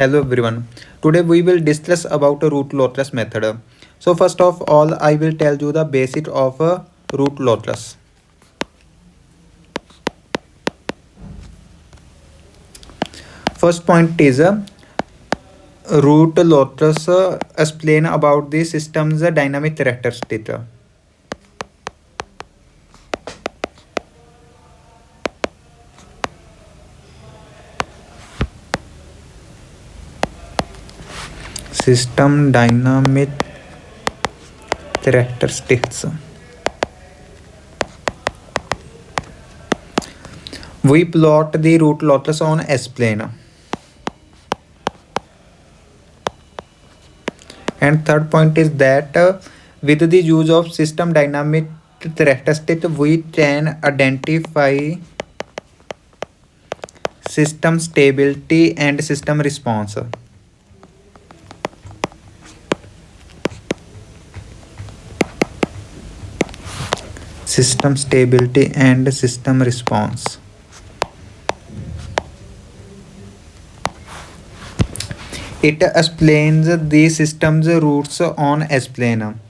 Hello everyone. Today we will discuss about a root locus method. So first of all, I will tell you the basic of a root locus. First point is root locus explain about the system's dynamic characteristic. System dynamic characteristics. We plot the root locus on S-plane. And third point is that with the use of system dynamic characteristic, we can identify system stability and system response. System stability and system response. It explains the system's roots on S-plane.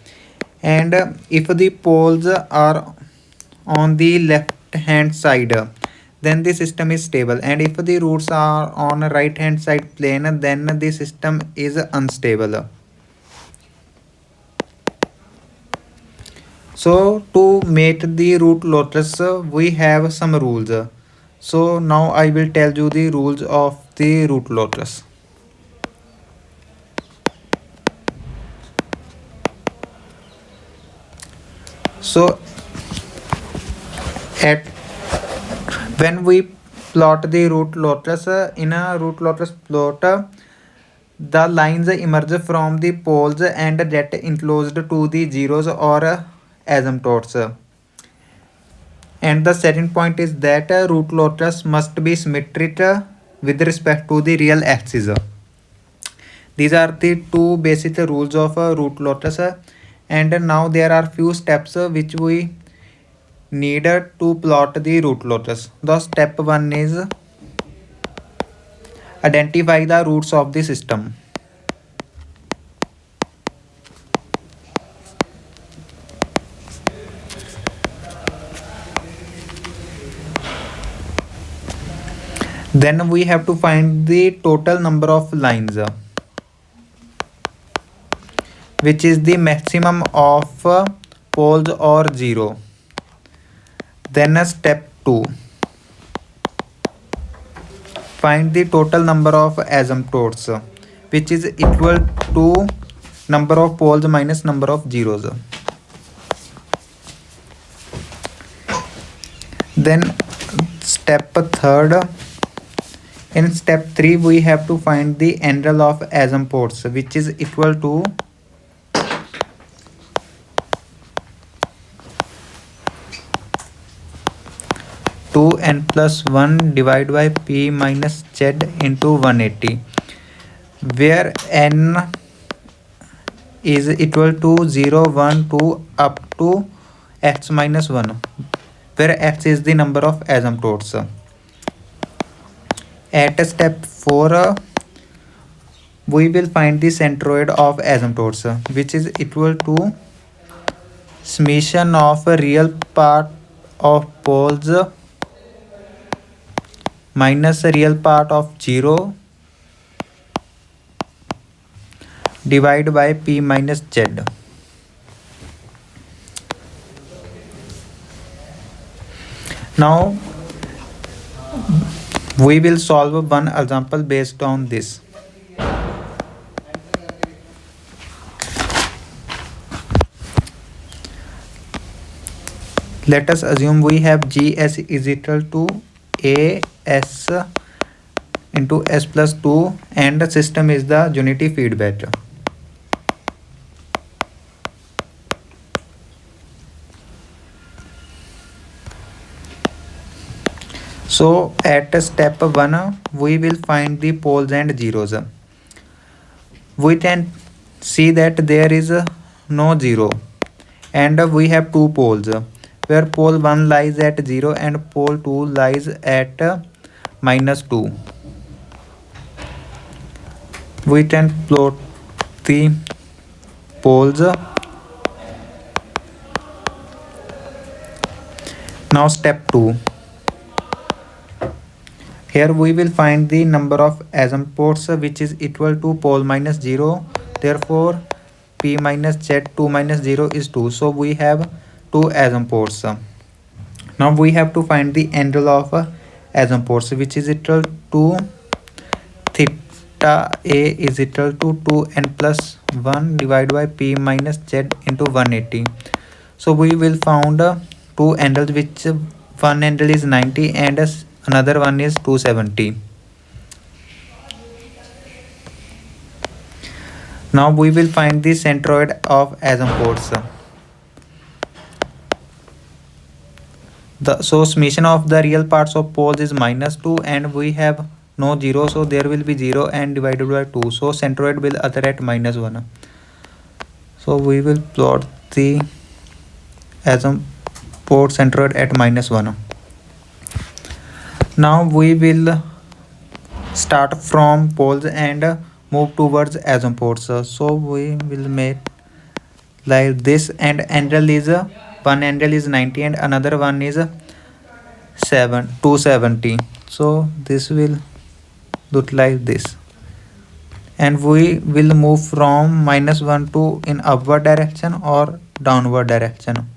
And if the poles are on the left hand side, then the system is stable, and if the roots are on right hand side plane, then the system is unstable. So to make the root locus, we have some rules. So now I will tell you the rules of the root locus. So when we plot the root locus, in a root locus plot, the lines emerge from the poles and get enclosed to the zeros or asymptotes. And the second point is that root locus must be symmetric with respect to the real axis. These are the two basic rules of root locus. And now there are few steps which we need to plot the root locus. The step 1 is identify the roots of the system. Then we have to find the total number of lines, which is the maximum of poles or zero. Then step 2, find the total number of asymptotes, which is equal to number of poles minus number of zeros. Then step 3, in step 3 we have to find the angle of asymptotes, which is equal to n plus 1 divided by p minus z into 180, where n is equal to 0, 1, 2 up to x minus 1, where x is the number of asymptotes. At step 4, we will find the centroid of asymptotes, which is equal to summation of a real part of poles minus a real part of 0 divided by p minus z. Now we will solve one example based on this. Let us assume we have GS is equal to AS into S plus 2 and the system is the unity feedback. So at step 1, we will find the poles and zeros. We can see that there is no zero and we have two poles, where pole 1 lies at 0 and pole 2 lies at minus 2. We can plot the poles. Now step 2. Here we will find the number of asymptotes which is equal to pole minus 0. Therefore p minus z 2 minus 0 is 2. So we have 2 asymptotes. Now we have to find the angle of asymptotes which is equal to theta a is equal to 2n plus 1 divided by p minus z into 180. So we will found two angles which one angle is 90 and another one is 270. Now we will find the centroid of asymptotes. So summation of the real parts of poles is minus 2 and we have no 0, so there will be 0 and divided by 2. So centroid will occur at minus 1. So we will plot the asymptote centroid at minus 1. Now we will start from poles and move towards asymptotes. So we will make like this, and angle is one angle is 90 and another one is 270. So this will look like this, and we will move from minus 1 to in upward direction or downward direction.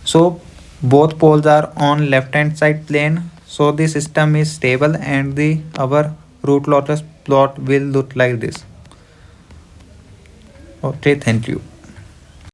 So both poles are on left hand side plane, so the system is stable and the our root locus plot will look like this. Okay, thank you.